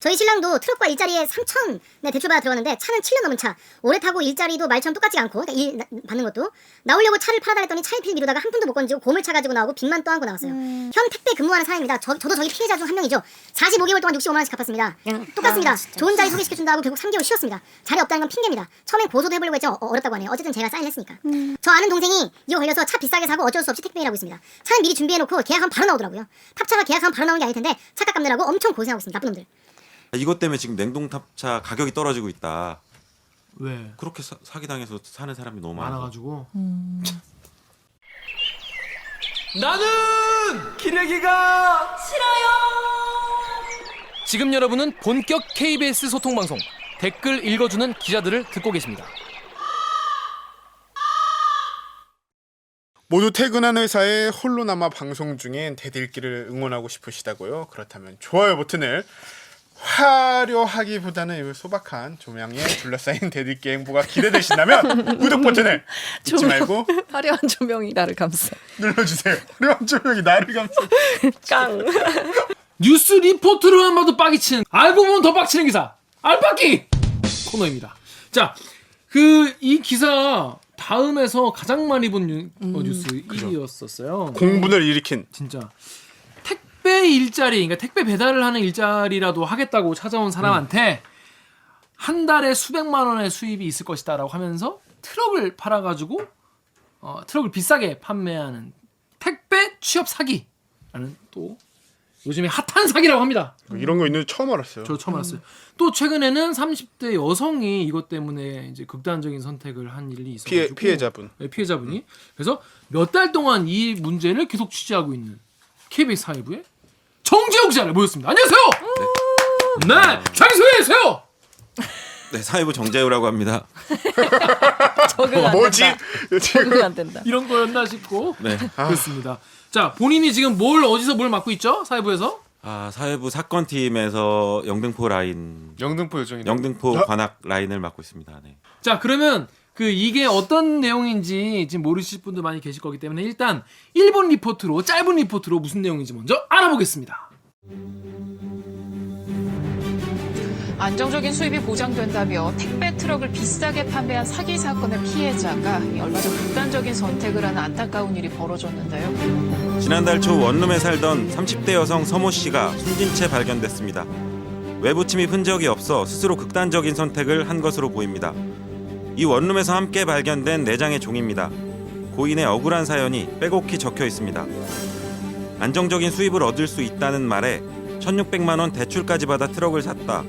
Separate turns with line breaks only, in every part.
저희 신랑도 트럭과 일자리에 3,000네 대출받아 들어갔는데 차는 7년 넘은 차. 오래 타고 일자리도 말처럼 똑같지 않고 그러니까 일 받는 것도 나오려고 차를 팔아달랬더니 차일피일 미루다가 한 푼도 못 건지고 고물차 가지고 나오고 빚만 떠안고 나왔어요. 현 택배 근무하는 사람입니다. 저도 저희 피해자 중 한 명이죠. 45개월 동안 65만 원씩 갚았습니다. 똑같습니다. 좋은 자리 소개시켜준다 하고 결국 3개월 쉬었습니다. 자리 없다는 건 핑계입니다. 처음엔 고소도 해보려고 했죠. 어렵다고 하네요. 어쨌든 제가 사인을 했으니까. 저 아는 동생이 이거 걸려서 차 비싸게 사고 어쩔 수 없이 택배 일하고 있습니다. 차는 미리 준비해놓고 계약하면 바로 나오더라고요. 탑차가 계약하면 바로 나오는 게 아닐 텐데 차값 갚느라고 엄청 고생하고 있습니다. 나쁜 놈들.
이것 때문에 지금 냉동탑차 가격이 떨어지고 있다.
왜?
그렇게 사기당해서 사는 사람이 너무 많아가지고.
많아가지고. 나는 기레기가 싫어요. 지금 여러분은 본격 KBS 소통 방송 댓글 읽어주는 기자들을 듣고 계십니다.
모두 퇴근한 회사에 홀로 남아 방송 중인 대들기를 응원하고 싶으시다고요? 그렇다면 좋아요 버튼을 화려하기보다는 소박한 조명에 둘러싸인 대들기 행보가 기대되신다면 구독 버튼을 잊지 말고
화려한 조명이 나를 감싸.
눌러주세요. 화려한 조명이 나를 감싸.
깡.
뉴스 리포트로만 봐도 빡이 치는, 알고 보면 더 빡치는 기사 알빡기 코너입니다. 자, 이 기사 다음에서 가장 많이 본 뉴스 1위였었어요.
공분을 일으킨
진짜 택배 일자리, 그러니까 택배 배달을 하는 일자리라도 하겠다고 찾아온 사람한테 한 달에 수백만 원의 수입이 있을 것이다라고 하면서 트럭을 팔아가지고 트럭을 비싸게 판매하는 택배 취업 사기라는, 또 요즘에 핫한 사기라고 합니다.
이런 거 있는지 처음 알았어요.
저 처음 알았어요. 또 최근에는 30대 여성이 이것 때문에 이제 극단적인 선택을 한 일이 있어가지고
피해자분.
네, 피해자분이. 그래서 몇 달 동안 이 문제를 계속 취재하고 있는 KBS 사회부의 정재욱 기자를 모셨습니다. 안녕하세요. 네, 자기 소개해주세요.
네, 사회부 정재우라고 합니다.
적응 안
뭐지?
된다. 적응 안 된다.
이런 거였나 싶고.
네.
그렇습니다. 자, 본인이 지금 어디서 뭘 맡고 있죠? 사회부에서?
사회부 사건팀에서 영등포 라인,
영등포 요정이.
영등포 관악 라인을 맡고 있습니다. 네.
자, 그러면 이게 어떤 내용인지 지금 모르실 분도 많이 계실 거기 때문에 일단 짧은 리포트로 무슨 내용인지 먼저 알아보겠습니다.
안정적인 수입이 보장된다며 택배 트럭을 비싸게 판매한 사기 사건의 피해자가 얼마 전 극단적인 선택을 하는 안타까운 일이 벌어졌는데요.
지난달 초 원룸에 살던 30대 여성 서모 씨가 숨진 채 발견됐습니다. 외부 침입 흔적이 없어 스스로 극단적인 선택을 한 것으로 보입니다. 이 원룸에서 함께 발견된 4장의 종입니다. 고인의 억울한 사연이 빼곡히 적혀 있습니다. 안정적인 수입을 얻을 수 있다는 말에 1,600만 원 대출까지 받아 트럭을 샀다.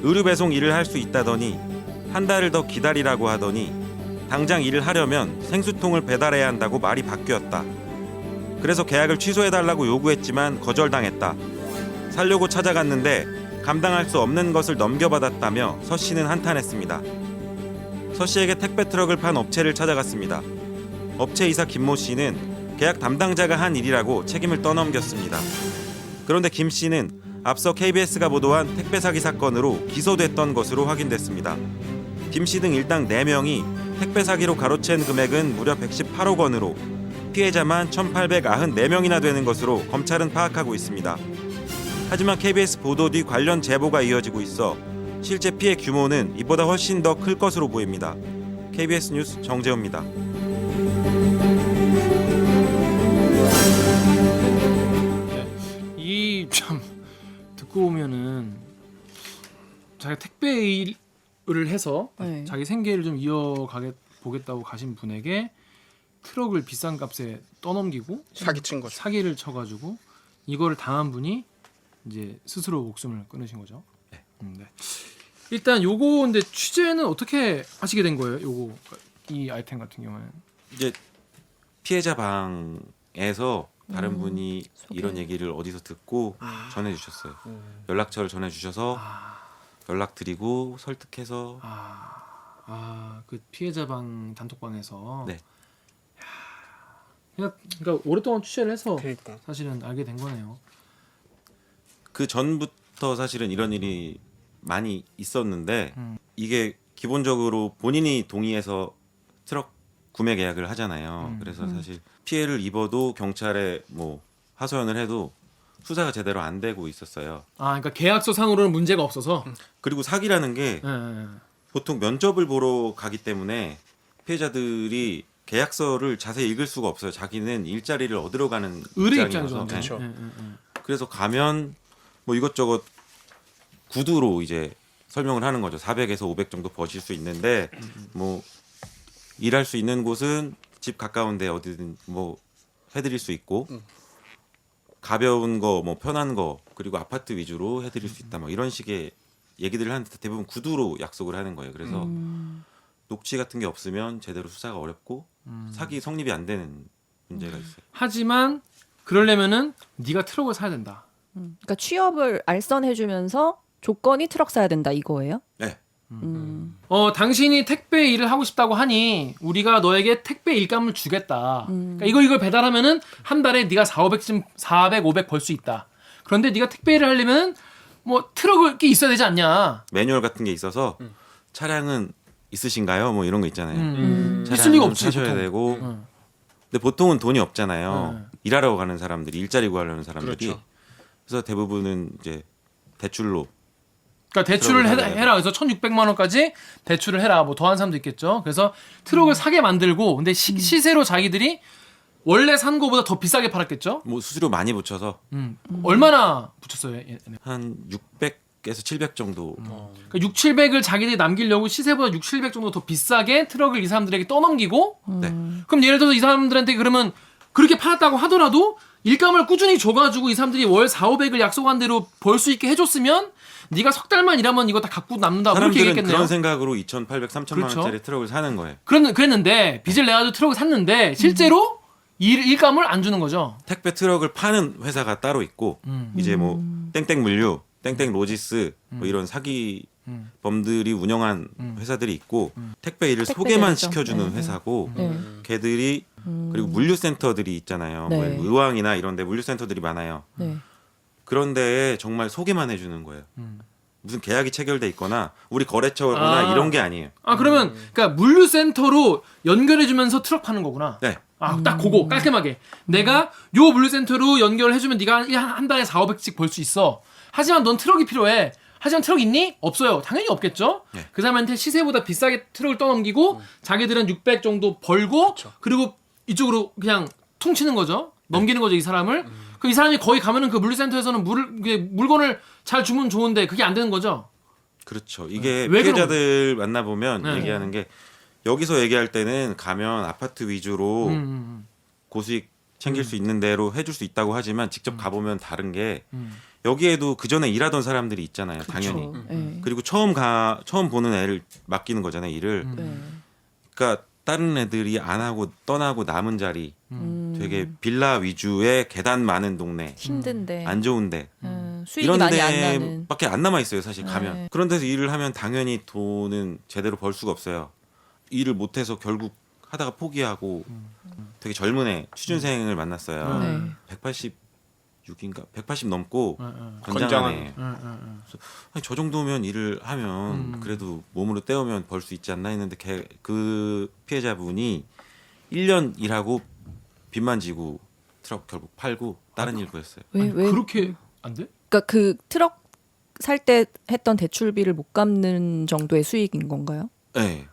의류 배송 일을 할 수 있다더니 한 달을 더 기다리라고 하더니 당장 일을 하려면 생수통을 배달해야 한다고 말이 바뀌었다. 그래서 계약을 취소해달라고 요구했지만 거절당했다. 살려고 찾아갔는데 감당할 수 없는 것을 넘겨받았다며 서 씨는 한탄했습니다. 서 씨에게 택배 트럭을 판 업체를 찾아갔습니다. 업체 이사 김모 씨는 계약 담당자가 한 일이라고 책임을 떠넘겼습니다. 그런데 김 씨는 앞서 KBS가 보도한 택배 사기 사건으로 기소됐던 것으로 확인됐습니다. 김 씨 등 일당 4명이 택배 사기로 가로챈 금액은 무려 118억 원으로 피해자만 1,894명이나 되는 것으로 검찰은 파악하고 있습니다. 하지만 KBS 보도 뒤 관련 제보가 이어지고 있어 실제 피해 규모는 이보다 훨씬 더 클 것으로 보입니다. KBS 뉴스 정재우입니다.
참 듣고 보면은 자기가 택배 일을 해서
네.
자기 생계를 좀 보겠다고 가신 분에게 트럭을 비싼 값에 떠넘기고
사기친 거죠.
사기를 쳐가지고 이거를 당한 분이 이제 스스로 목숨을 끊으신 거죠. 네. 일단 요거 근데 취재는 어떻게 하시게 된 거예요? 이 아이템 같은 경우는
이제 피해자 방에서 다른 분이 이런 얘기를 어디서 듣고 전해주셨어요. 연락처를 전해주셔서 연락드리고 설득해서.
그 피해자 방 단톡방에서.
네.
그러니까 오랫동안 취재를 해서
그러니까.
사실은 알게 된 거네요.
그 전부터 사실은 이런 일이 많이 있었는데 이게 기본적으로 본인이 동의해서 트럭 구매 계약을 하잖아요. 그래서 사실 피해를 입어도 경찰에 뭐 하소연을 해도 수사가 제대로 안 되고 있었어요.
아, 그러니까 계약서 상으로는 문제가 없어서.
그리고 사기라는 게
예, 예.
보통 면접을 보러 가기 때문에 피해자들이 계약서를 자세히 읽을 수가 없어요. 자기는 일자리를 얻으러 가는
의뢰
입장이어서.
입장이죠.
그렇죠.
예, 예, 예.
그래서 가면 뭐 이것저것 구두로 이제 설명을 하는 거죠. 400에서 500 정도 버실 수 있는데 뭐 일할 수 있는 곳은 집 가까운데 어디든 뭐 해드릴 수 있고 가벼운 거 뭐 편한 거 그리고 아파트 위주로 해드릴 수 있다 뭐 이런 식의 얘기들을 하는데 대부분 구두로 약속을 하는 거예요. 그래서 녹취 같은 게 없으면 제대로 수사가 어렵고 사기 성립이 안 되는 문제가 있어요.
하지만 그러려면은 네가 트럭을 사야 된다.
그러니까 취업을 알선해주면서 조건이 트럭 사야 된다 이거예요?
네.
당신이 택배 일을 하고 싶다고 하니 우리가 너에게 택배 일감을 주겠다. 그러니까 이걸 배달하면은 한 달에 네가 400, 500 벌 수 있다. 그런데 네가 택배 일을 하려면 뭐 트럭이 있어야 되지 않냐?
매뉴얼 같은 게 있어서 차량은 있으신가요? 뭐 이런 거 있잖아요.
있을 리가 없지,
사셔야
보통.
되고.
응.
근데 보통은 돈이 없잖아요. 일하러 가는 사람들이 일자리 구하려는 사람들이.
그렇죠.
그래서 대부분은 이제 대출로
그러니까 대출을
트럭을 사야
해라. 그래서 1,600만 원까지 대출을 해라. 뭐 더한 사람도 있겠죠. 그래서 트럭을 사게 만들고 근데 시세로 자기들이 원래 산 거보다 더 비싸게 팔았겠죠.
뭐 수수료 많이 붙여서
얼마나 붙였어요? 얘네?
한 600에서 700 정도.
그러니까 6, 700을 자기들이 남기려고 시세보다 6, 700 정도 더 비싸게 트럭을 이 사람들에게 떠넘기고
네.
그럼 예를 들어서 이 사람들한테 그러면 그렇게 팔았다고 하더라도 일감을 꾸준히 줘가지고 이 사람들이 월 4, 500을 약속한 대로 벌 수 있게 해줬으면 네가 석 달만 일하면 이거 다 갖고 남는다. 뭐 이렇게
사람들은
얘기했겠네요.
그런 생각으로 2,800, 3,000만
그렇죠.
원짜리 트럭을 사는 거예요.
그랬는데 빚을 내가지고 트럭을 샀는데 실제로 일감을 안 주는 거죠.
택배 트럭을 파는 회사가 따로 있고 이제 뭐 땡땡 물류, 땡땡 로지스 뭐 이런 사기 범들이 운영한 회사들이 있고 택배 일을
택배
소개만
대리점.
시켜주는
네.
회사고
네.
걔들이 그리고 물류센터들이 있잖아요.
네.
뭐 의왕이나 이런 데 물류센터들이 많아요.
네.
그런 데에 정말 소개만 해주는 거예요. 무슨 계약이 체결돼 있거나 우리 거래처거나 이런 게 아니에요.
아 그러면 그러니까 물류센터로 연결해주면서 트럭 파는 거구나.
네.
아, 딱 그거 깔끔하게. 내가 요 물류센터로 연결해주면 네가 한 달에 4, 500씩 벌 수 있어. 하지만 넌 트럭이 필요해. 하지만 트럭 있니? 없어요. 당연히 없겠죠.
네.
그 사람한테 시세보다 비싸게 트럭을 떠넘기고 자기들은 600 정도 벌고 그리고 이쪽으로 그냥 퉁치는 거죠. 넘기는 거죠 이 사람을. 그 이 사람이 거기 가면은 그 물류센터에서는 물건을 잘 주면 좋은데 그게 안 되는 거죠.
그렇죠. 이게
왜
피해자들 만나보면
네.
얘기하는 게 여기서 얘기할 때는 가면 아파트 위주로 고수익 챙길 수 있는 대로 해줄 수 있다고 하지만 직접 가보면 다른 게 여기에도 그 전에 일하던 사람들이 있잖아요. 당연히.
네.
그리고 처음 보는 애를 맡기는 거잖아요. 일을.
네.
그러니까 다른 애들이 안 하고 떠나고 남은 자리 되게 빌라 위주의 계단 많은 동네
힘든데
안 좋은데
수익이
이런
많이 안 나는.
데밖에 안 남아 있어요. 사실 가면
네.
그런 데서 일을 하면 당연히 돈은 제대로 벌 수가 없어요. 일을 못해서 결국 하다가 포기하고 되게 젊은 애 취준생을 만났어요.
네.
186인가 180 넘고
응.
건장한 애.
응.
아니, 저 정도면 일을 하면 그래도 몸으로 때우면 벌 수 있지 않나 했는데 그 피해자분이 1년 일하고 빚만 지고 트럭 결국 팔고 다른 일 구했어요.
왜
그렇게 안 돼?
그러니까 그 트럭 살 때 했던 대출비를 못 갚는 정도의 수익인 건가요?
네.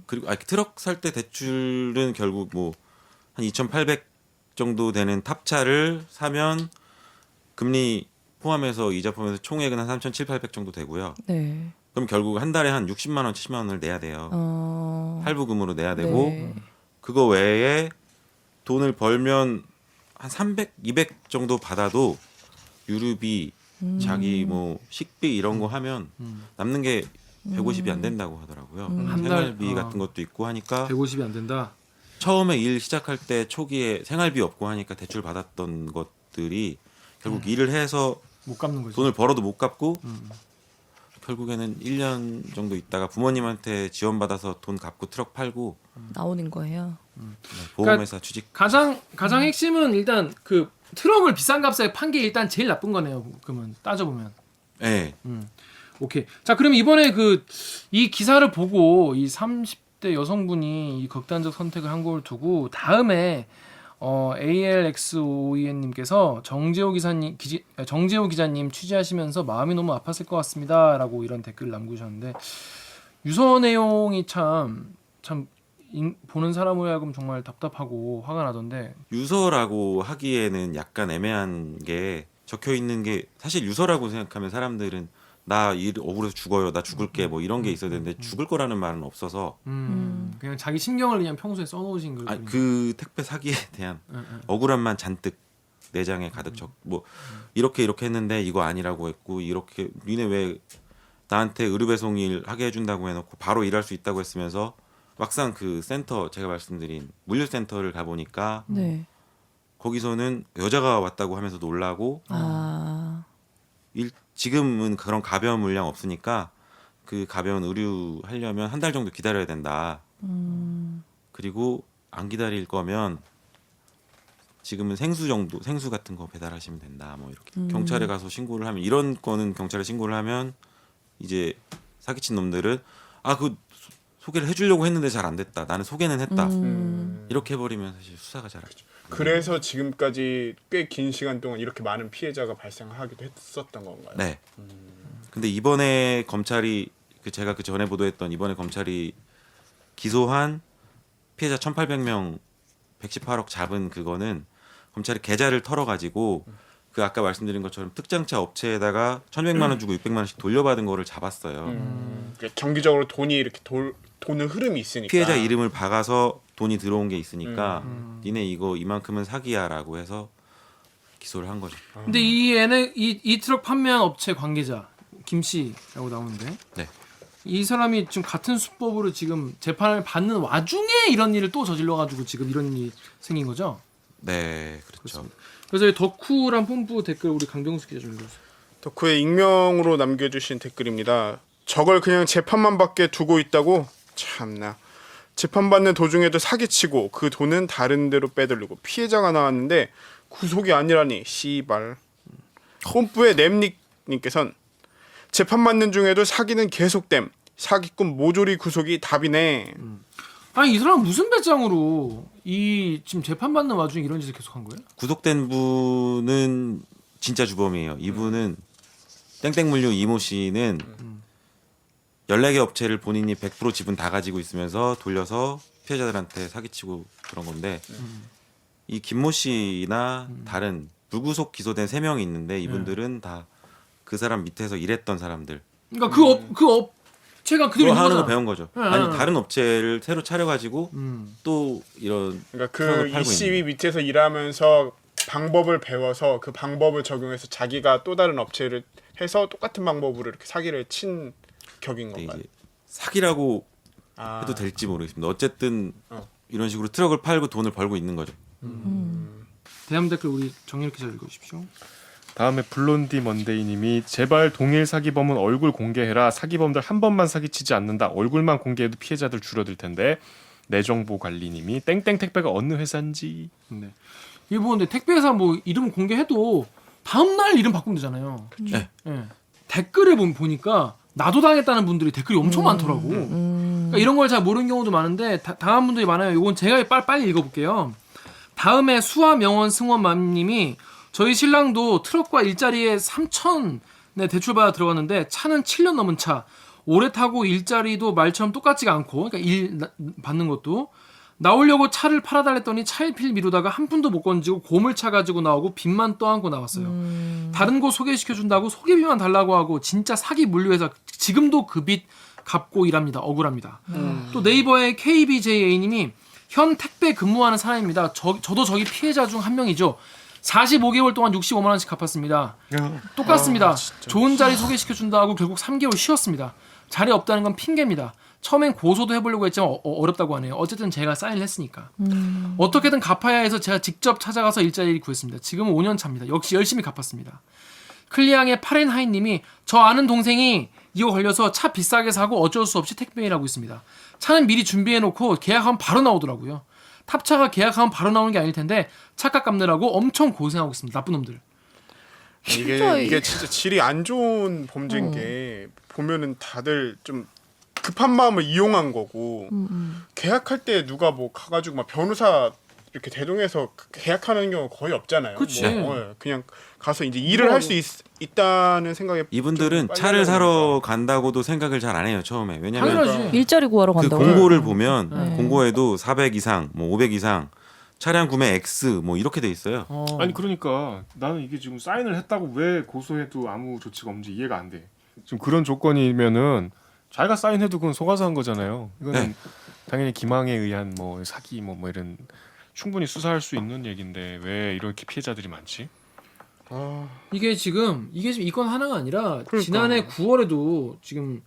그리고 트럭 살 때 대출은 결국 뭐 한 2,800 정도 되는 탑차를 사면 금리 포함해서 이자 포함해서 총액은 한 3,700 정도 되고요.
네.
그럼 결국 한 달에 한 60만 원, 70만 원을 내야 돼요. 할부금으로 내야 되고
네.
그거 외에 돈을 벌면 한 300, 200 정도 받아도 유류비, 자기 뭐 식비 이런 거 하면 남는 게 150이 안 된다고 하더라고요.
한 달,
생활비 같은 것도 있고 하니까
150이 안 된다.
처음에 일 시작할 때 초기에 생활비 없고 하니까 대출 받았던 것들이 결국 일을 해서
못 갚는 거죠.
돈을 벌어도 못 갚고 결국에는 1년 정도 있다가 부모님한테 지원받아서 돈 갚고 트럭 팔고
나오는 거예요.
보험회사 취직
가장 핵심은 일단 그 트럭을 비싼 값에 판 게 일단 제일 나쁜 거네요. 그러면 따져보면.
네.
오케이. 자, 그럼 이번에 이 기사를 보고 이 30대 여성분이 이 극단적 선택을 한 걸 두고 다음에 ALXOEN님께서 정재호 기자님 취재하시면서 마음이 너무 아팠을 것 같습니다라고 이런 댓글을 남기셨는데 유서 내용이 참 보는 사람으로 하여금 정말 답답하고 화가 나던데
유서라고 하기에는 약간 애매한 게 적혀 있는 게 사실 유서라고 생각하면 사람들은 나 억울해서 죽어요, 나 죽을게 뭐 이런 게 있어야 되는데 죽을 거라는 말은 없어서
그냥 자기 심경을 그냥 평소에 써놓으신 걸.
아니, 그 택배 사기에 대한 억울함만 잔뜩 내장에 가득 뭐 이렇게 했는데 이거 아니라고 했고 이렇게 니네 왜 나한테 의류 배송 일 하게 해준다고 해놓고 바로 일할 수 있다고 했으면서 막상 그 센터 제가 말씀드린 물류센터를 가보니까
네.
거기서는 여자가 왔다고 하면서 놀라고 지금은 그런 가벼운 물량 없으니까 그 가벼운 의류 하려면 한 달 정도 기다려야 된다. 그리고 안 기다릴 거면 지금은 생수 같은 거 배달하시면 된다. 뭐 이렇게 경찰에 가서 신고를 하면 이런 거는 경찰에 신고를 하면 이제 사기친 놈들은 그 소개를 해주려고 했는데 잘 안 됐다. 나는 소개는 했다. 이렇게 해버리면 사실 수사가 잘 안 돼.
그래서 지금까지 꽤 긴 시간 동안 이렇게 많은 피해자가 발생하기도 했었던 건가요?
네. 근데 이번에 검찰이 제가 그 전에 보도했던 이번에 검찰이 기소한 피해자 1,800명 118억 잡은 그거는 검찰이 계좌를 털어가지고 그 아까 말씀드린 것처럼 특장차 업체에다가 1,100만 원 주고 600만 원씩 돌려받은 거를 잡았어요.
그러니까 정기적으로 돈이 이렇게 도는 흐름이 있으니까
피해자 이름을 박아서 돈이 들어온 게 있으니까 니네 이거 이만큼은 사기야라고 해서 기소를 한 거죠.
근데 이 트럭 판매한 업체 관계자 김 씨라고 나오는데
네.
이 사람이 지금 같은 수법으로 지금 재판을 받는 와중에 이런 일을 또 저질러가지고 지금 이런 일이 생긴 거죠?
네, 그렇죠.
그래서 이 덕후란 뽐뿌 댓글 우리 강병수 기자 좀 읽어주세요.
덕후의 익명으로 남겨주신 댓글입니다. 저걸 그냥 재판만 받게 두고 있다고? 참나. 재판받는 도중에도 사기치고 그 돈은 다른 데로 빼돌리고 피해자가 나왔는데 구속이 아니라니 씨발. 뽐뿌의 nem닉님께서는 재판받는 중에도 사기는 계속됨. 사기꾼 모조리 구속이 답이네.
아니 이 사람 무슨 배짱으로 이 지금 재판받는 와중에 이런 짓을 계속한 거예요?
구속된 분은 진짜 주범이에요. 이분은 땡땡물류 이모 씨는 14개 업체를 본인이 100% 지분 다 가지고 있으면서 돌려서 피해자들한테 사기치고 그런 건데 이 김모 씨나 다른 불구속 기소된 3명이 있는데 이분들은 다 그 사람 밑에서 일했던 사람들.
그러니까 그 업체가 그대로
그거
있는
하는
거잖아.
거 배운 거죠.
네,
아니
네.
다른 업체를 새로 차려가지고 또 이런
그러니까
트럭을
그
팔고
ECB
있는.
밑에서 일하면서 방법을 배워서 그 방법을 적용해서 자기가 또 다른 업체를 해서 똑같은 방법으로 이렇게 사기를 친 격인
근데
건가요?
이제 사기라고
아,
해도 될지 모르겠습니다. 어쨌든
어.
이런 식으로 트럭을 팔고 돈을 벌고 있는 거죠.
대한 댓글 우리 정일 기자 읽어주십시오.
다음에 블론디 먼데이님이 제발 동일 사기범은 얼굴 공개해라. 사기범들 한 번만 사기치지 않는다. 얼굴만 공개해도 피해자들 줄어들 텐데. 내정보 관리님이 땡땡 택배가 어느 회사인지.
네. 이거 보는데 택배회사 뭐 이름 공개해도 다음 날 이름 바꾸면 되잖아요.
네.
예. 댓글을 보니까 나도 당했다는 분들이 댓글이 엄청 많더라고. 그러니까 이런 걸 잘 모르는 경우도 많은데 당한 분들이 많아요. 이건 제가 빨리 읽어볼게요. 다음에 수화명원 승원맘님이 저희 신랑도 트럭과 일자리에 3,000에 대출받아 들어갔는데 차는 7년 넘은 차. 오래 타고 일자리도 말처럼 똑같지가 않고 그러니까 일 받는 것도 나오려고 차를 팔아달랬더니 차일피일 미루다가 한 푼도 못 건지고 고물차 가지고 나오고 빚만 떠안고 나왔어요. 다른 곳 소개시켜준다고 소개비만 달라고 하고 진짜 사기 물류회사 지금도 그 빚 갚고 일합니다. 억울합니다. 또 네이버의 KBJA님이 현 택배 근무하는 사람입니다. 저도 저기 피해자 중 한 명이죠. 45개월 동안 65만 원씩 갚았습니다. 똑같습니다. 좋은 자리 소개시켜준다 하고 결국 3개월 쉬었습니다. 자리 없다는 건 핑계입니다. 처음엔 고소도 해보려고 했지만 어렵다고 하네요. 어쨌든 제가 사인을 했으니까. 어떻게든 갚아야 해서 제가 직접 찾아가서 일자리를 구했습니다. 지금은 5년 차입니다. 역시 열심히 갚았습니다. 클리앙의 파렌하이님이 저 아는 동생이 이거 걸려서 차 비싸게 사고 어쩔 수 없이 택배일 하고 있습니다. 차는 미리 준비해놓고 계약하면 바로 나오더라고요. 탑차가 계약하면 바로 나오는 게 아닐 텐데 차값 갚느라고 엄청 고생하고 있습니다. 나쁜 놈들.
이게 진짜 질이 안 좋은 범죄인 게 보면은 다들 좀 급한 마음을 이용한 거고 계약할 때 누가 뭐 가가지고 막 변호사 이렇게 대동에서 계약하는 경우 거의 없잖아요.
그치.
그냥 가서 이제 일을 할 수 있다는 생각에
이분들은
좀 빨리
차를
하려고
사러
그러니까.
간다고도 생각을 잘 안 해요 처음에. 왜냐면
당연하지.
일자리 구하러
그
간다고.
공고를 보면
네.
공고에도 400 이상, 뭐 500 이상 차량 구매 X 뭐 이렇게 돼 있어요.
아니 그러니까 나는 이게 지금 사인을 했다고 왜 고소해도 아무 조치가 없는지 이해가 안 돼. 지금 그런 조건이면은 자기가 사인해도 그건 속아서 한 거잖아요. 이거는
네.
당연히 기망에 의한 뭐 사기 뭐 이런 충분히 수사할 수 있는 얘기인데 왜 이렇게 피해자들이 많지?
이게 지금 이 건 하나가 아니라
그러니까.
지난해 9월에도 지금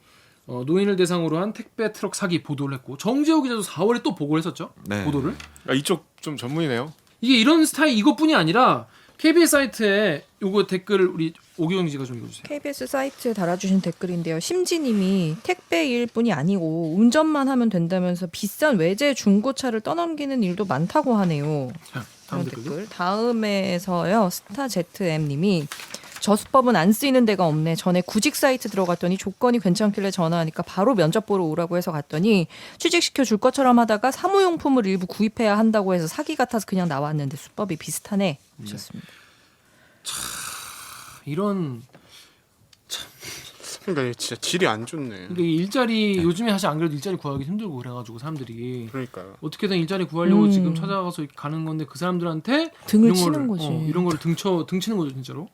노인을 대상으로 한 택배 트럭 사기 보도를 했고 정재호 기자도 4월에 또 보고를 했었죠.
네.
보도를.
아, 이쪽 좀 전문이네요.
이게 이런 스타일 이것뿐이 아니라 KBS 사이트에 요거 댓글을 우리 오기영 기자가 좀 읽어주세요.
KBS 사이트에 달아주신 댓글인데요. 심지님이 택배일 뿐이 아니고 운전만 하면 된다면서 비싼 외제 중고차를 떠넘기는 일도 많다고 하네요.
자, 다음
이런
댓글도.
댓글. 다음에서요. 스타ZM님이 저 수법은 안 쓰이는 데가 없네. 전에 구직 사이트 들어갔더니 조건이 괜찮길래 전화하니까 바로 면접 보러 오라고 해서 갔더니 취직시켜 줄 것처럼 하다가 사무용품을 일부 구입해야 한다고 해서 사기 같아서 그냥 나왔는데 수법이 비슷하네. 하셨습니다.
이런
그러니까 진짜 질이 안 좋네.
그러니까 이 일자리 요즘에 사실 안 그래도 일자리 구하기 힘들고 그래가지고 사람들이
그러니까요.
어떻게든 일자리 구하려고 지금 찾아가서 가는 건데 그 사람들한테
등을
이런
치는
거를,
거지.
이런 거를 등치는 거죠 진짜로.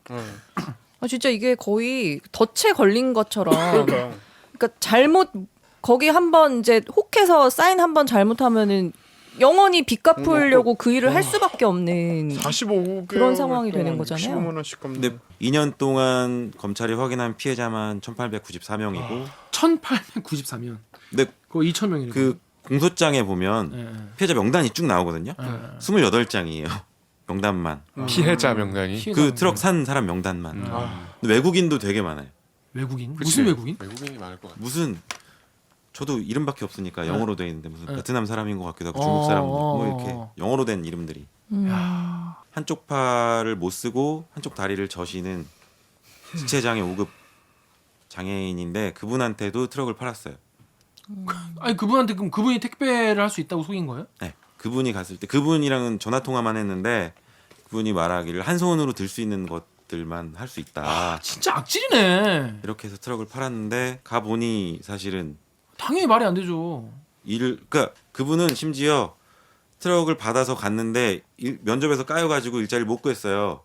아, 진짜 이게 거의 덫에 걸린 것처럼
그러니까
그러니까 잘못 거기 한번 이제 혹해서 사인 한번 잘못하면은 영원히 빚 갚으려고 그 일을 할 수밖에 없는
45개월
그런 상황이 되는 거잖아요.
15만 원씩 갚는.
근데 2년 동안 검찰이 확인한 피해자만 1,894명이고
1,894명.
근데
그거 2,000명이래요.
그 공소장에 보면 피해자 명단이 쭉 나오거든요. 28장이에요. 명단만.
피해자 명단이.
그 트럭 산 사람 명단만. 근데 외국인도 되게 많아요.
외국인?
그치.
무슨 외국인?
외국인이 많을 것 같아.
무슨 저도 이름밖에 없으니까 영어로 돼 있는데 무슨
네.
베트남 사람인 것 같기도 하고 중국 사람 뭐 이렇게
어.
영어로 된 이름들이 한쪽 팔을 못 쓰고 한쪽 다리를 저시는 지체장애 5급 장애인인데 그분한테도 트럭을 팔았어요.
아니 그분한테 그럼 그분이 택배를 할 수 있다고 속인 거예요?
네, 그분이 갔을 때 그분이랑은 전화 통화만 했는데 그분이 말하기를 한 손으로 들 수 있는 것들만 할 수 있다.
진짜 악질이네.
이렇게 해서 트럭을 팔았는데 가 보니 사실은
당연히 말이 안 되죠.
그러니까 그분은 심지어 트럭을 받아서 갔는데 면접에서 까여가지고 일자리를 못 구했어요.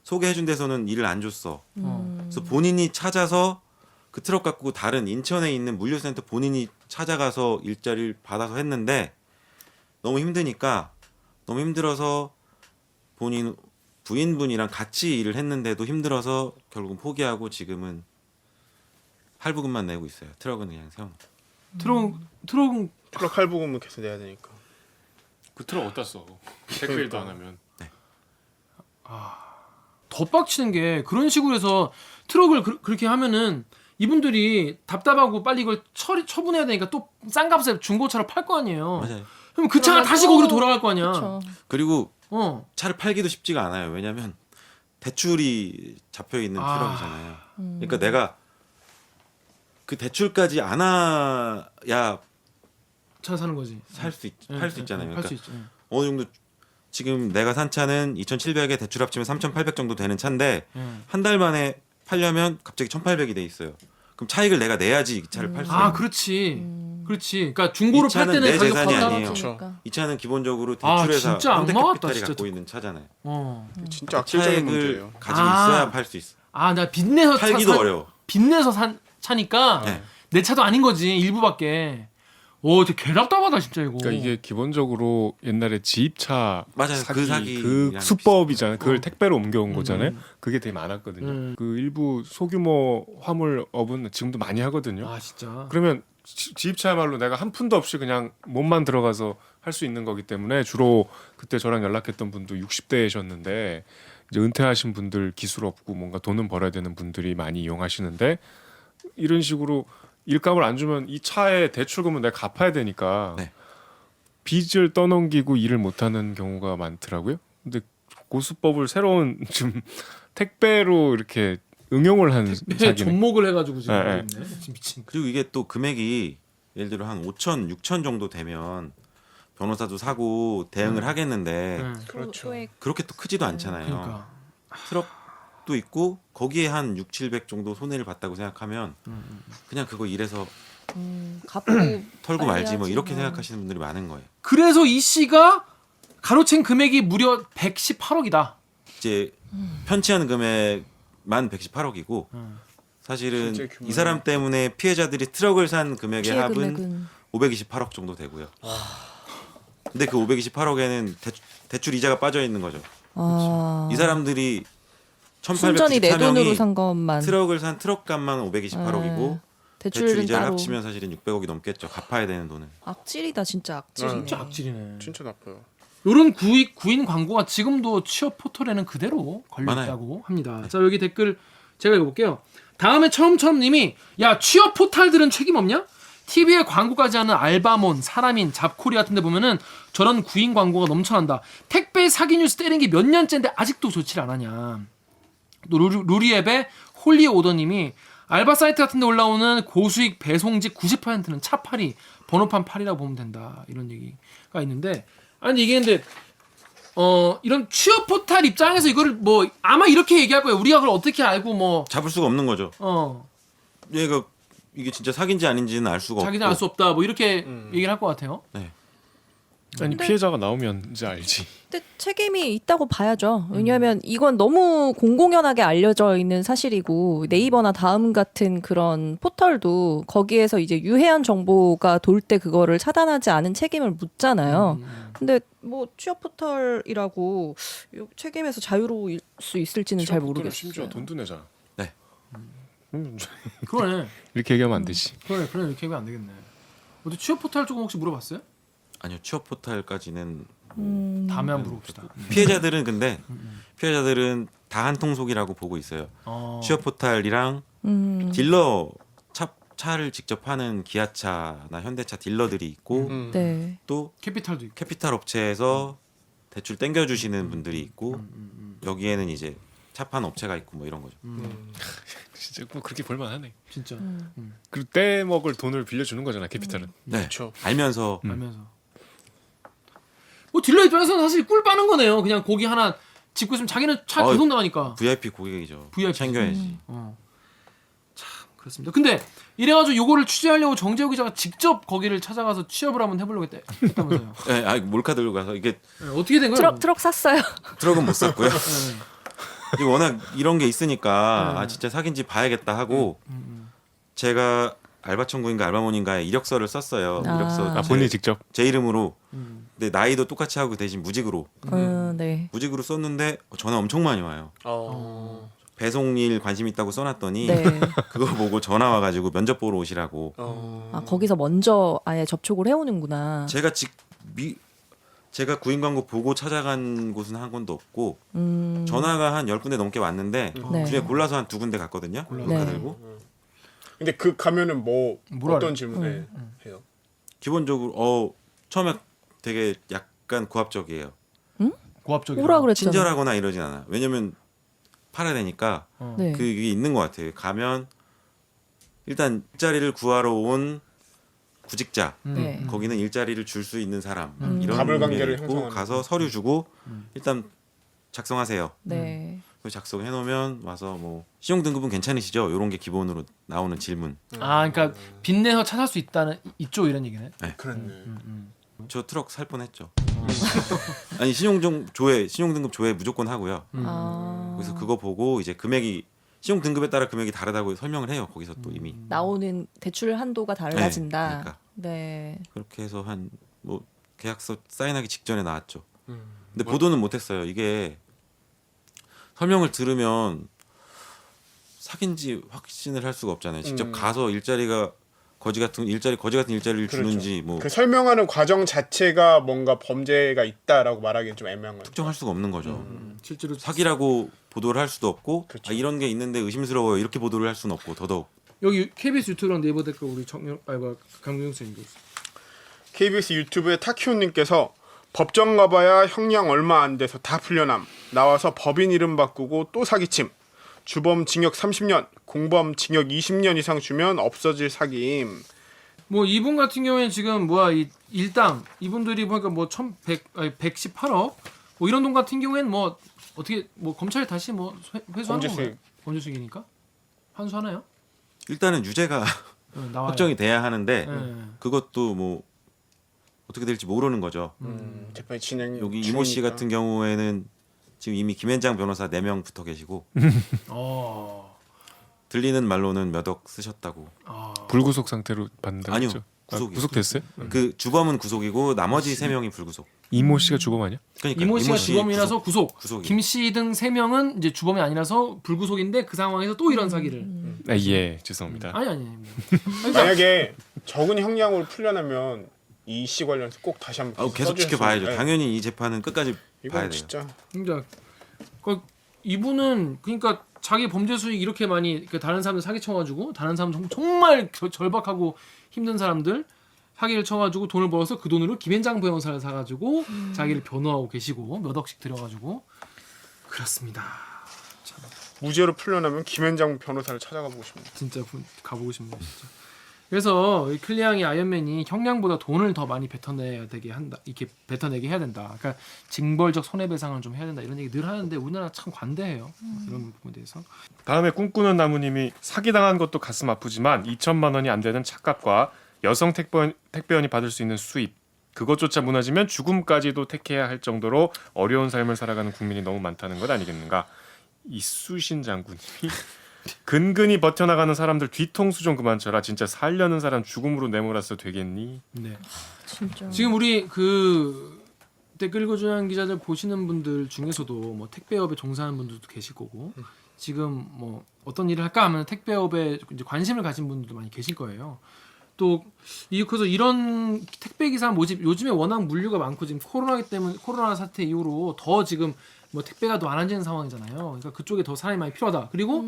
소개해준 데서는 일을 안 줬어. 그래서 본인이 찾아서 그 트럭 갖고 다른 인천에 있는 물류센터 본인이 찾아가서 일자리를 받아서 했는데 너무 힘들어서 본인 부인분이랑 같이 일을 했는데도 힘들어서 결국은 포기하고 지금은 할부금만 내고 있어요. 트럭은 그냥 세워놓고.
트럭은
트럭 할부금을 계속 내야 되니까.
그 트럭 어디다 써? 택배일도 안 하면.
더 빡치는 게 그런 식으로 해서 트럭을 그렇게 하면은 이분들이 답답하고 빨리 이걸 처분해야 되니까 또 싼 값에 중고차로 팔 거 아니에요.
맞아요.
그럼 그 차가
그러면
다시
또-
거기로 돌아갈 거 아니야.
그렇죠.
그리고
어.
차를 팔기도 쉽지가 않아요. 왜냐하면 대출이 잡혀 있는 트럭이잖아요. 그러니까 내가 그 대출까지 안 해야
차 사는 거지.
팔 수 있잖아요. 그러니까
할수 있죠.
어느 정도 지금 내가 산 차는 2,700에 대출 합치면 3,800 정도 되는 차인데 한 달 만에 팔려면 갑자기 1,800이 돼 있어요. 그럼 차익을 내가 내야지 이 차를 팔 수 있는.
아, 그렇지. 그렇지. 그러니까 중고로
이
팔
차는
때는
내
가격
재산이
확
아니에요.
그러니까.
이 차는 기본적으로
아,
대출회사
진짜
현대
악마같다,
캐피탈이
진짜.
갖고 있는 차잖아요.
어.
진짜 악질적인 문제예요.
차익을 가지고
아.
있어야 팔 수 있어.
아, 나 빚내서
팔기도 어려워.
빚내서 산 차니까
네.
내 차도 아닌 거지. 일부밖에. 오, 되게 개답답하다 진짜 이거.
그러니까 이게 기본적으로 옛날에 지입차
맞아요.
사기,
그 사기랑
그 수법이잖아요. 그걸
어.
택배로 옮겨온 거잖아요. 그게 되게 많았거든요. 그 일부 소규모 화물업은 지금도 많이 하거든요.
아, 진짜.
그러면 지입차야말로 내가 한 푼도 없이 그냥 몸만 들어가서 할 수 있는 거기 때문에 주로 그때 저랑 연락했던 분도 60대이셨는데 이제 은퇴하신 분들 기술 없고 뭔가 돈은 벌어야 되는 분들이 많이 이용하시는데 이런 식으로 일감을 안 주면 이 차의 대출금은 내가 갚아야 되니까
네.
빚을 떠넘기고 일을 못하는 경우가 많더라고요. 근데 고수법을 새로운 좀 택배로 이렇게 응용을 한 사기네.
접목을 해가지고 지금
네,
있네. 미친.
그리고 이게 또 금액이 예를 들어 한 5천, 6천 정도 되면 변호사도 사고 대응을 하겠는데
네.
그렇죠.
소액
그렇게 또 크지도 않잖아요.
그러니까.
트럭도 있고 거기에 한 6, 700 정도 손해를 봤다고 생각하면 그냥 그거 일해서
갚고
털고
빨리
말지 뭐
하지.
이렇게 생각하시는 분들이 많은 거예요.
그래서 이 씨가 가로챈 금액이 무려 118억이다.
이제 편취한 금액만 118억이고 사실은
실제 규모는-
이 사람 때문에 피해자들이 트럭을 산 금액의
피해
합은
금액은
528억 정도 되고요. 근데 그 528억에는 대출 이자가 빠져 있는 거죠. 이 사람들이
순전히 내 돈으로
1894명이
산 것만
트럭을 산 트럭값만 528억이고 대출
대출은
이자를
따로
합치면 사실은 600억이 넘겠죠. 갚아야 되는 돈은.
악질이다 진짜 악질이네.
진짜 악질이네.
진짜 나빠요.
이런 구인 광고가 지금도 취업 포털에는 그대로 걸려
많아요.
있다고 합니다. 자, 여기 댓글 제가 읽어볼게요. 다음에 처음님이 야 취업 포털들은 책임 없냐? TV에 광고까지 하는 알바몬, 사람인, 잡코리 같은 데 보면은 저런 구인 광고가 넘쳐난다. 택배 사기 뉴스 때린 게 몇 년째인데 아직도 조치를 안 하냐. 또 루리앱의 홀리오더님이 알바 사이트 같은 데 올라오는 고수익 배송직 90%는 차팔이, 번호판 팔이라고 보면 된다. 이런 얘기가 있는데 아니 이게 근데 이런 취업 포털 입장에서 이거를 뭐 아마 이렇게 얘기할 거예요. 우리가 그걸 어떻게 알고 뭐
잡을 수가 없는 거죠. 얘가 이게 진짜 사기인지 아닌지는 알 수가
자기는
없고.
알 수 없다. 뭐 이렇게 얘기를 할 것 같아요.
아니 피해자가 나오면 이제 알지.
근데 책임이 있다고 봐야죠. 왜냐하면 이건 너무 공공연하게 알려져 있는 사실이고 네이버나 다음 같은 그런 포털도 거기에서 이제 유해한 정보가 돌 때 그거를 차단하지 않은 책임을 묻잖아요. 근데 뭐 취업 포털이라고 책임에서 자유로울 수 있을지는 잘 모르겠어요.
심지어 돈도 내잖아.
네.
그러네.
이렇게 얘기하면 안 되지.
그래 이렇게 하면 안 되겠네. 어디 취업 포털 조금 혹시 물어봤어요?
아니요. 취업 포털까지는
다음에 한번 물어봅시다.
피해자들은 근데 피해자들은 다 한 통속이라고 보고 있어요. 취업 포털이랑 딜러 차를 직접 파는 기아차나 현대차 딜러들이 있고
네.
또
캐피탈도 있고.
캐피탈 업체에서 대출 땡겨 주시는 분들이 있고 여기에는 이제 차 파는 업체가 있고 뭐 이런 거죠.
진짜 뭐 그렇게 볼만하네.
진짜
그리고 떼먹을 돈을 빌려주는 거잖아 캐피탈은.
네.
그렇죠.
알면서
알면서. 뭐 딜러 입장에서는 사실 꿀 빠는 거네요. 그냥 고기 하나 짚고 있으면 자기는 차 계속 나가니까.
VIP 고객이죠.
VIP.
챙겨야지.
참 그렇습니다. 근데 이래가지고 요거를 취재하려고 정재호 기자가 직접 거기를 찾아가서 취업을 한번 해보려고 했다면서요.
네, 몰카 들고 가서 이게
네, 어떻게 된 거예요?
트럭 샀어요.
트럭은 못 샀고요.
네.
이게 워낙 이런 게 있으니까 아 진짜 사기인지 봐야겠다 하고 제가 알바천국인가 알바몬인가에 이력서를 썼어요.
아.
이력서
본인이 직접.
제 이름으로. 근데 나이도 똑같이 하고 대신 무직으로
네.
무직으로 썼는데 전화 엄청 많이 와요. 배송일 관심 있다고 써놨더니
네.
그거 보고 전화 와가지고 면접 보러 오시라고.
아 거기서 먼저 아예 접촉을 해오는구나.
제가 구인 광고 보고 찾아간 곳은 한 군도 없고 전화가 한 10군데 넘게 왔는데
네.
그중에 골라서 한 2군데 갔거든요.
골라서.
몰카
네.
들고.
근데 그 가면은 뭐
뭐라
어떤
그래?
질문을 해요?
기본적으로 처음에 되게 약간 고압적이에요.
고압적이라.
오라 그랬잖아.
친절하거나 이러진 않아요. 왜냐면 팔아야 되니까
네.
그게 있는 것 같아요. 가면 일단 일자리를 구하러 온 구직자
네.
거기는 일자리를 줄 수 있는 사람 이런
가불관계를
게 있고
형성하는
가서 서류 주고 일단 작성하세요.
네.
그래서 작성해 놓으면 와서 뭐 신용 등급은 괜찮으시죠? 이런 게 기본으로 나오는 질문.
아, 그러니까 빚내서 찾을 수 있다는 이쪽 이런 얘기네.
그랬네.
저 트럭 살 뻔했죠. 아니 신용 등급 조회 무조건 하고요.
아.
그래서 그거 보고 이제 금액이 신용 등급에 따라 금액이 다르다고 설명을 해요. 거기서 또 이미
나오는 대출 한도가 달라진다.
네, 그러니까.
네.
그렇게 해서 한 뭐 계약서 사인하기 직전에 나왔죠. 근데 보도는 못했어요. 이게 설명을 들으면 사기인지 확신을 할 수가 없잖아요. 직접 가서 일자리가 거지 같은 일자리를 주는지 뭐
그 설명하는 과정 자체가 뭔가 범죄가 있다라고 말하기는 좀 애매한 거죠.
특정할 수가 없는 거죠.
실제로
사기라고 보도를 할 수도 없고
그렇죠.
아, 이런 게 있는데 의심스러워요. 이렇게 보도를 할 수는 없고 더더욱
여기 KBS 유튜브랑 네이버 댓글 우리 강경영 선생님도 있어요.
KBS 유튜브의 타키오님께서 법정 가봐야 형량 얼마 안 돼서 다 풀려남. 나와서 법인 이름 바꾸고 또 사기침. 주범 징역 30년, 공범 징역 20년 이상 주면 없어질 사기임.
뭐 이분 같은 경우에는 지금 뭐야 이 일당 이분들이 보니까 뭐 118억 뭐 이런 돈 같은 경우에는 뭐 어떻게 뭐 검찰이 다시 뭐 회수하는 건가요? 범죄수익이니까 환수하나요?
일단은 유죄가
나와요.
확정이 돼야 하는데
네.
그것도 뭐 어떻게 될지 모르는 거죠.
재판이 진행
여기 이모 씨
중이니까.
같은 경우에는 지금 이미 김앤장 변호사 4명 붙어 계시고
어.
들리는 말로는 몇 억 쓰셨다고.
불구속 상태로 받는다고
아니요.
했죠?
구속이요.
구속됐어요?
그 주범은 구속이고 나머지 3명이 불구속.
이모 씨가 주범 아니야?
그러니까
이모 씨가 주범이라서 구속.
구속이.
김 씨 등 3명은 이제 주범이 아니라서 불구속인데 그 상황에서 또 이런 사기를.
아, 예, 죄송합니다.
아니.
만약에 적은 형량으로 풀려나면 이 씨 관련해서 꼭 다시 한번
계속
써주셨으면
지켜봐야죠.
네.
당연히 이 재판은 끝까지 봐야
이건
돼요.
진짜
그러니까 이분은 그러니까 자기 범죄 수익 이렇게 많이 다른 사람들 사기 쳐가지고 다른 사람 정말 절박하고 힘든 사람들 사기를 쳐가지고 돈을 벌어서 그 돈으로 김앤장 변호사를 사가지고 자기를 변호하고 계시고 몇 억씩 들여가지고 그렇습니다.
무죄로 풀려나면 김현장 변호사를 찾아가 보고 싶네요.
진짜 가보고 싶네요. 진짜. 그래서 이 클리앙이 아이언맨이 형량보다 돈을 더 많이 뱉어내야 되게 한다. 이렇게 뱉어내게 해야 된다. 그러니까 징벌적 손해배상을 좀 해야 된다. 이런 얘기 늘 하는데 우리나라 참 관대해요. 이런 부분에 대해서.
다음에 꿈꾸는 나무님이 사기당한 것도 가슴 아프지만 2천만 원이 안 되는 착각과 여성 택배원이 받을 수 있는 수입 그것조차 무너지면 죽음까지도 택해야 할 정도로 어려운 삶을 살아가는 국민이 너무 많다는 것 아니겠는가. 이수신 장군님이 근근히 버텨나가는 사람들 뒤통수 좀 그만 쳐라. 진짜 살려는 사람 죽음으로 내몰아서 되겠니?
네.
진짜.
지금 우리 그 댓글 읽어주는 기자들 보시는 분들 중에서도 뭐 택배업에 종사하는 분들도 계실 거고 지금 뭐 어떤 일을 할까 하면 택배업에 이제 관심을 가진 분들도 많이 계실 거예요. 또 그래서 이런 택배 기사 모집 요즘에 워낙 물류가 많고 지금 코로나 사태 이후로 더 지금 뭐 택배가 더 안 안지는 상황이잖아요. 그러니까 그쪽에 더 사람이 많이 필요하다. 그리고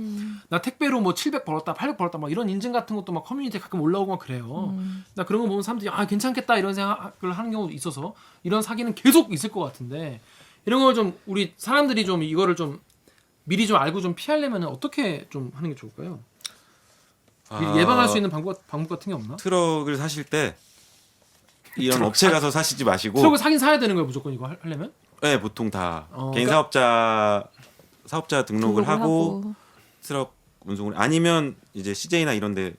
나 택배로 뭐 700 벌었다, 800 벌었다, 막 이런 인증 같은 것도 막 커뮤니티에 가끔 올라오고 막 그래요. 나 그런 거 보면 사람들이 괜찮겠다 이런 생각을 하는 경우도 있어서 이런 사기는 계속 있을 것 같은데 이런 걸 좀 우리 사람들이 좀 이거를 좀 미리 좀 알고 좀 피하려면 어떻게 좀 하는 게 좋을까요? 미리 예방할 수 있는 방법 같은 게 없나?
트럭을 사실 때 이런 업체 가서 사시지 마시고
트럭을 사긴 사야 되는 거예요 무조건 이거 하려면?
네, 보통 다 개인
그러니까
사업자 등록을 하고 트럭 운송을 아니면 이제 CJ나 이런데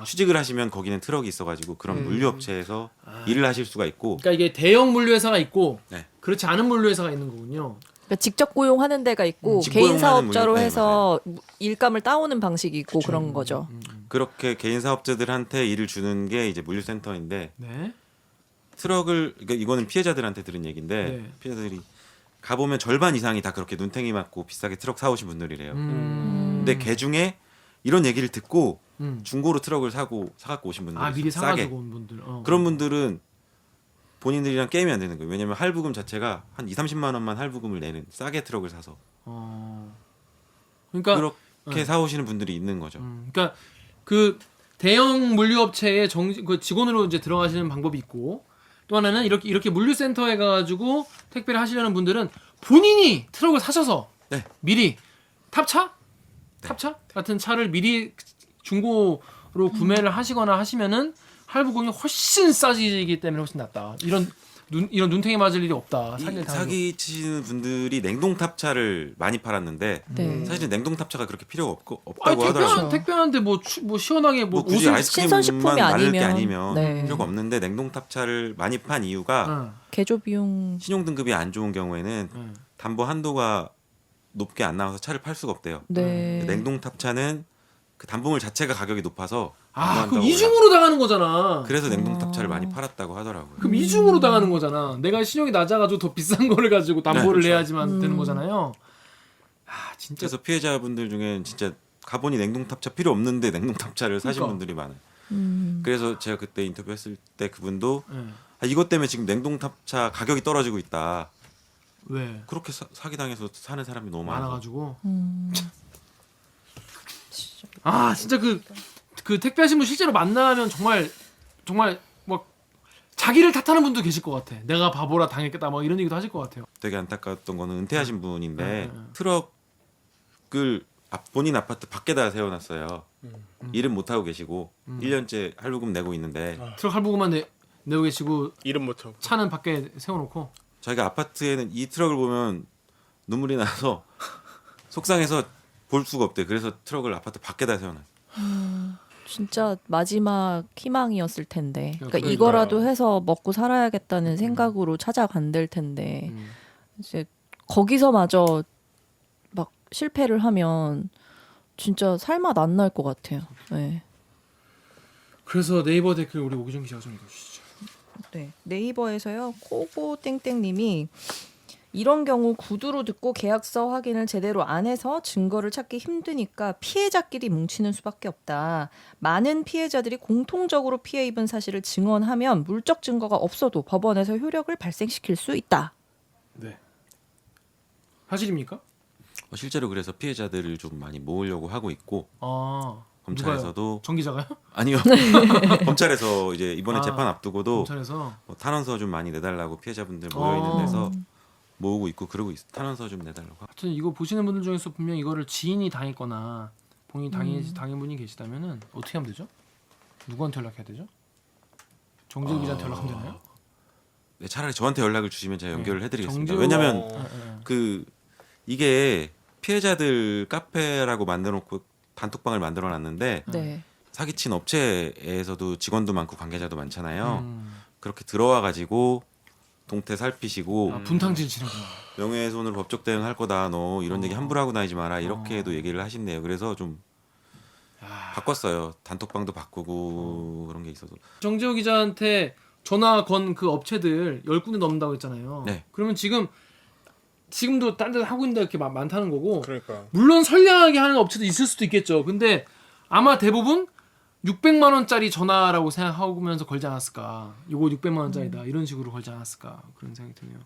취직을 하시면 거기는 트럭이 있어가지고 그런 물류업체에서 일을 하실 수가 있고.
그러니까 이게 대형 물류회사가 있고
네.
그렇지 않은 물류회사가 있는 거군요.
그러니까 직접 고용하는 데가 있고
직고용하는
개인 사업자로
물류- 네,
해서 일감을 따오는 방식이 있고 그런 거죠.
그렇게 개인 사업자들한테 일을 주는 게 이제 물류센터인데
네.
트럭을 그러니까 이거는 피해자들한테 들은 얘기인데
네.
피해자들이 가보면 절반 이상이 다 그렇게 눈탱이 맞고 비싸게 트럭 사오신 분들이래요. 근데 그 중에 이런 얘기를 듣고 중고로 트럭을 사갖고 오신 분들
미리
싸게
사가지고 온 분들.
그런 분들은 본인들이랑 게임이 안 되는 거예요. 왜냐면 할부금 자체가 한 2-30만 원만 할부금을 내는 싸게 트럭을 사서
그러니까
그렇게 사오시는 분들이 있는 거죠.
그러니까 그 대형 물류업체에 그 직원으로 이제 들어가시는 방법이 있고 또 하나는 이렇게 물류센터에 가가지고 택배를 하시려는 분들은 본인이 트럭을 사셔서
네.
미리 탑차 같은 차를 미리 중고로 구매를 하시거나 하시면은 할부금이 훨씬 싸지기 때문에 훨씬 낫다. 이런 눈탱이 맞을 일이 없다.
사기 치시는 분들이 냉동탑차를 많이 팔았는데
네.
사실 냉동탑차가 그렇게 필요가 없다고 하더라고요.
택배하는데 뭐 시원하게 뭐
굳이
옷을
신선식품이
아이스크림만 나를 게
아니면,
아니면
네.
필요가 없는데 냉동탑차를 많이 판 이유가
개조 비용
신용등급이 안 좋은 경우에는 담보 한도가 높게 안 나와서 차를 팔 수가 없대요.
네.
냉동탑차는 그 담보물 자체가 가격이 높아서
그럼
담보한다고
이중으로 당하는 거잖아.
그래서 냉동탑차를 많이 팔았다고 하더라고요.
그럼 이중으로 당하는 거잖아. 내가 신용이 낮아가지고 더 비싼 거를 가지고 담보를
네, 그렇죠.
내야지만 되는 거잖아요. 진짜.
그래서 피해자분들 중엔 진짜 가보니 냉동탑차 필요 없는데 냉동탑차를 사신
그러니까.
분들이 많아요. 그래서 제가 그때 인터뷰했을 때 그분도
네.
이것 때문에 지금 냉동탑차 가격이 떨어지고 있다.
왜?
그렇게 사기당해서 사는 사람이 너무 많아서.
많아가지고. 진짜 그 택배하신 분 실제로 만나면 정말 막 자기를 탓하는 분도 계실 것 같아. 내가 바보라 당했겠다. 뭐 이런 얘기도 하실 것 같아요.
되게 안타까웠던 거는 은퇴하신 분인데
네.
트럭을 본인 아파트 밖에다 세워놨어요. 일은 못 하고 계시고 1년째 할부금 내고 있는데
트럭 할부금만 내고 계시고
이름 못하고.
차는 밖에 세워놓고.
저희가 아파트에는 이 트럭을 보면 눈물이 나서 속상해서 볼 수가 없대. 그래서 트럭을 아파트 밖에다 세워놔요.
진짜 마지막 희망이었을 텐데. 그러니까
그러니까요.
이거라도 해서 먹고 살아야겠다는 생각으로 찾아간댈 텐데 이제 거기서마저 막 실패를 하면 진짜 살맛 안 날 것 같아요. 네.
그래서 네이버 댓글 우리 오기정 기자가 좀 읽어주시죠.
네. 네이버에서요. 코고땡땡님이 이런 경우 구두로 듣고 계약서 확인을 제대로 안 해서 증거를 찾기 힘드니까 피해자끼리 뭉치는 수밖에 없다. 많은 피해자들이 공통적으로 피해 입은 사실을 증언하면 물적 증거가 없어도 법원에서 효력을 발생시킬 수 있다.
네. 사실입니까?
실제로 그래서 피해자들을 좀 많이 모으려고 하고 있고
아.
검찰에서도
누가요? 정 기자가요?
아니요. 검찰에서 이제 이번에
아,
재판 앞두고도
검찰에서.
뭐 탄원서 좀 많이 내달라고 피해자분들 모여 있는 데서 모으고 있고 그러고 있어. 탄원서 좀 내달라고.
하여튼 이거 보시는 분들 중에서 분명 이거를 지인이 당했거나 본인이 당한 분이 계시다면은 어떻게 하면 되죠? 누구한테 연락해야 되죠? 정재욱 기자한테 연락하면 되나요?
네, 차라리 저한테 연락을 주시면 제가 연결을 해드리겠습니다.
정재욱-
왜냐하면
네.
그 이게 피해자들 카페라고 만들어놓고 단톡방을 만들어놨는데
네.
사기친 업체에서도 직원도 많고 관계자도 많잖아요. 그렇게 들어와 가지고 동태 살피시고
아, 분탕질 치는구나.
명예훼손으로 법적 대응할 거다. 너 이런 얘기 함부로 하고 다니지 마라. 이렇게도 얘기를 하신대요. 그래서 좀 바꿨어요. 단톡방도 바꾸고 그런 게 있어서.
정재욱 기자한테 전화 건 그 업체들 10군데 넘는다고 했잖아요.
네.
그러면 지금도 딴 데서 하고 있는 데 이렇게 많다는 거고.
그러니까.
물론 선량하게 하는 업체도 있을 수도 있겠죠. 근데 아마 대부분 600만 원짜리 전화라고 생각하면서 걸지 않았을까. 요거 600만 원짜리다. 이런 식으로 걸지 않았을까. 그런 생각이 드네요.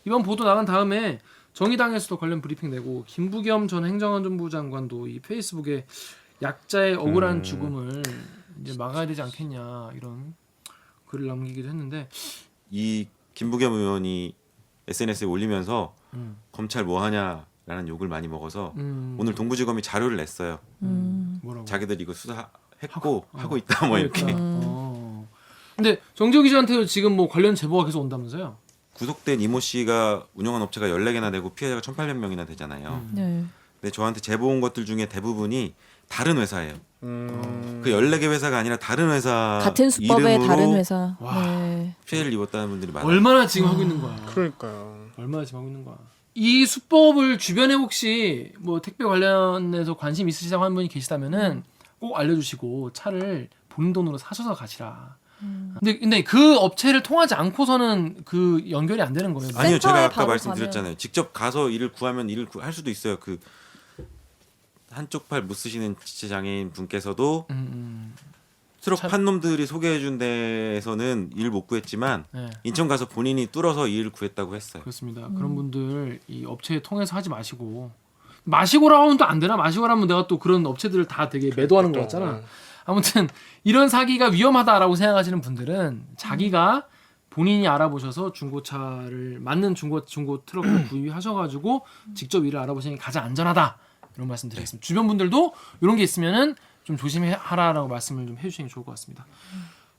이번 보도 나간 다음에 정의당에서도 관련 브리핑 내고 김부겸 전 행정안전부 장관도 이 페이스북에 약자의 억울한 죽음을 이제 막아야 되지 않겠냐 이런 글을 남기기도 했는데
이 김부겸 의원이 SNS에 올리면서 검찰 뭐 하냐라는 욕을 많이 먹어서 오늘 동부지검이 자료를 냈어요.
뭐라고?
자기들 이거 수사했고 하고 있다 뭐 이렇게.
근데 정재욱 기자한테 지금 뭐 관련 제보가 계속 온다면서요?
구속된 이모 씨가 운영한 업체가 14개나 되고 피해자가 1,800명이나 되잖아요.
네.
근데 저한테 제보 온 것들 중에 대부분이 다른 회사예요. 그 14개 회사가 아니라 다른 회사
같은 수법의
이름으로
다른 회사.
와.
네.
피해를 입었다는 분들이 많아요.
얼마나 지금 하고 있는 거야?
그러니까요.
얼마나 지금 하고 있는 거야? 이 수법을 주변에 혹시 뭐 택배 관련해서 관심 있으시다고 하는 분이 계시다면은 꼭 알려주시고 차를 본인 돈으로 사셔서 가시라. 근데 그 업체를 통하지 않고서는 그 연결이 안 되는 거예요.
아니요, 제가
센터에
아까
바로
말씀드렸잖아요. 직접 가서 일을 구하면 할 수도 있어요. 그 한쪽 팔 못 쓰시는 지체 장애인 분께서도 트럭
참-
판 놈들이 소개해준 데에서는 일 못 구했지만
네.
인천 가서 본인이 뚫어서 일을 구했다고 했어요.
그렇습니다. 그런 분들 이 업체 통해서 하지 마시고라고 하면 또 안 되나? 마시고라면 내가 또 그런 업체들을 다 되게 매도하는 거 같잖아. 아무튼 이런 사기가 위험하다라고 생각하시는 분들은 자기가 본인이 알아보셔서 중고차를 맞는 중고 트럭을 구입하셔가지고 직접 일을 알아보시는 게 가장 안전하다 이런 말씀드리겠습니다. 주변 분들도 이런 게 있으면은 좀 조심하라라고 말씀을 좀 해주시는 게 좋을 것 같습니다.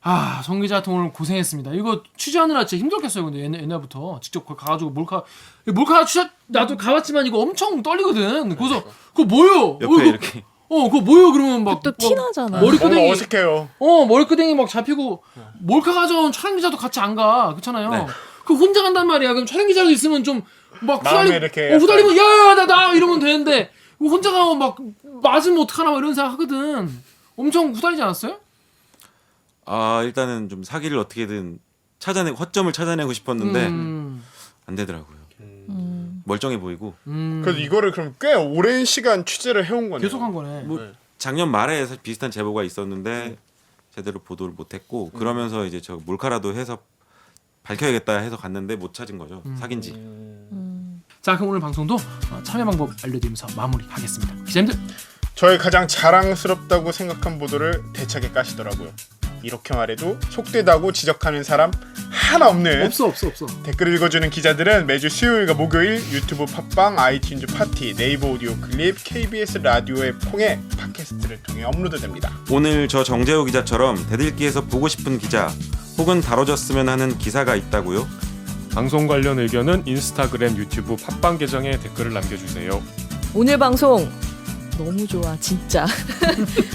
아, 정 기자 오늘 고생했습니다. 이거 취재하느라 진짜 힘들겠어요. 근데 옛날부터 직접 가가지고 몰카 취재 나도 가봤지만 이거 엄청 떨리거든. 그래서 그거 뭐요?
옆에 이렇게
그거 뭐요? 그러면 막
또 티나잖아.
머리끄댕이
뭔가 어색해요.
머리끄댕이 막 잡히고 몰카 가져온 촬영 기자도 같이 안 가. 그렇잖아요.
네.
그 혼자 간단 말이야. 그럼 촬영 기자도 있으면 좀 막
마음에 이렇게
후달리면 야야 나 이러면 되는데 혼자 가면 막 맞으면 어떡하나 막 이런 생각 하거든. 엄청 후달리지 않았어요?
일단은 좀 사기를 어떻게든 허점을 찾아내고 싶었는데 안 되더라고요. 멀쩡해 보이고
그래서 이거를 그럼 꽤 오랜 시간 취재를 해온 거네요.
계속 한 거네.
뭐 작년 말에 비슷한 제보가 있었는데 제대로 보도를 못했고 그러면서 이제 저 몰카라도 해서 밝혀야겠다 해서 갔는데 못 찾은 거죠. 사기인지.
자, 그럼 오늘 방송도 참여 방법 알려드리면서 마무리하겠습니다. 기자님들
저의 가장 자랑스럽다고 생각한 보도를 대차게 까시더라고요. 이렇게 말해도 속되다고 지적하는 사람 하나 없는
없어.
댓글 읽어주는 기자들은 매주 수요일과 목요일 유튜브 팟빵, 아이튠즈 파티, 네이버 오디오 클립, KBS 라디오의 콩에 팟캐스트를 통해 업로드됩니다.
오늘 저 정재호 기자처럼 대들기에서 보고 싶은 기자 혹은 다뤄졌으면 하는 기사가 있다고요?
방송 관련 의견은 인스타그램, 유튜브, 팟빵 계정에 댓글을 남겨주세요.
오늘 방송 너무 좋아 진짜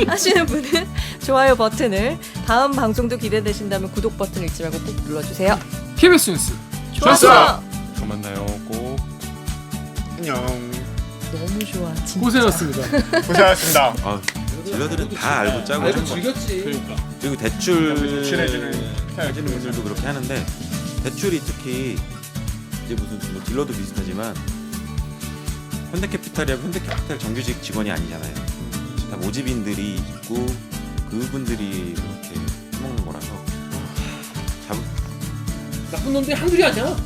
하시는 분은 좋아요 버튼을, 다음 방송도 기대되신다면 구독 버튼 잊지 말고 꼭 눌러주세요.
KBS 뉴스
좋았어.
또 만나요. 꼭.
안녕.
너무 좋아 진짜.
고생하셨습니다.
고생하셨습니다.
아, 딜러들은 다 알고 짜고 하는 거.
즐겼지.
그리고 대출
대출해주는
해주는 분들도 그렇게 하는데 대출이 특히 이제 무슨 뭐 딜러도 비슷하지만 현대캐피탈이하고 현대캐피탈 정규직 직원이 아니잖아요. 다 모집인들이 있고 그분들이 그렇게 해먹는 거라서
나쁜 놈들이 한둘이 아니야.